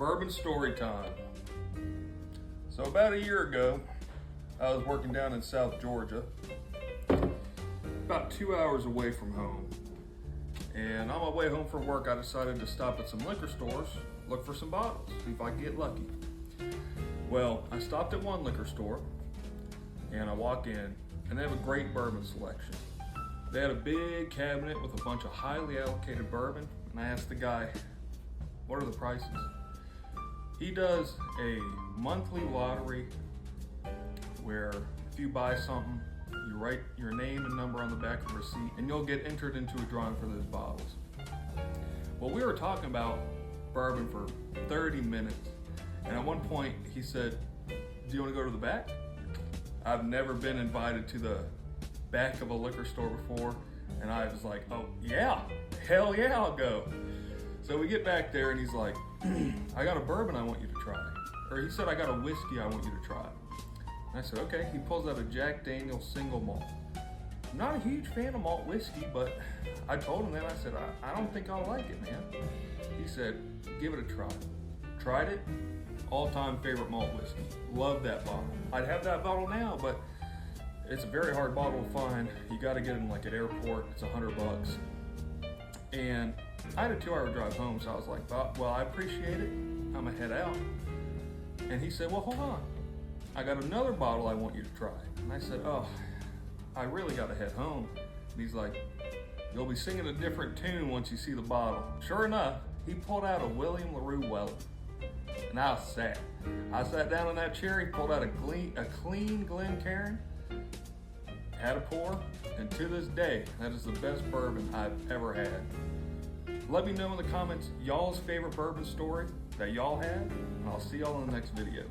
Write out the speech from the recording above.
Bourbon story time. So about a year ago, I was working down in South Georgia, about 2 hours away from home. And on my way home from work, I decided to stop at some liquor stores, look for some bottles, see if I could get lucky. Well, I stopped at one liquor store, and I walk in, and they have a great bourbon selection. They had a big cabinet with a bunch of highly allocated bourbon, and I asked the guy, what are the prices? He does a monthly lottery where if you buy something, you write your name and number on the back of the receipt, and you'll get entered into a drawing for those bottles. Well, we were talking about bourbon for 30 minutes, and at one point he said, do you want to go to the back? I've never been invited to the back of a liquor store before, and I was like, oh yeah, hell yeah, I'll go. So we get back there and he's like, I got a bourbon I want you to try. Or he said, I got a whiskey I want you to try. And I said, okay. He pulls out a Jack Daniel's single malt. I'm not a huge fan of malt whiskey, but I told him that. I said, I don't think I'll like it, man. He said, give it a try. Tried it, all-time favorite malt whiskey. Love that bottle. I'd have that bottle now, but it's a very hard bottle to find. You got to get it like at airport. It's $100. And I had a 2-hour drive home, so I was like, well, I appreciate it. I'm gonna head out. And he said, well, hold on. I got another bottle I want you to try. And I said, oh, I really gotta head home. And he's like, you'll be singing a different tune once you see the bottle. Sure enough, he pulled out a William LaRue Weller. And I sat down in that chair, he pulled out a clean Glencairn, had a pour, and to this day, that is the best bourbon I've ever had. Let me know in the comments y'all's favorite bourbon story that y'all had, and I'll see y'all in the next video.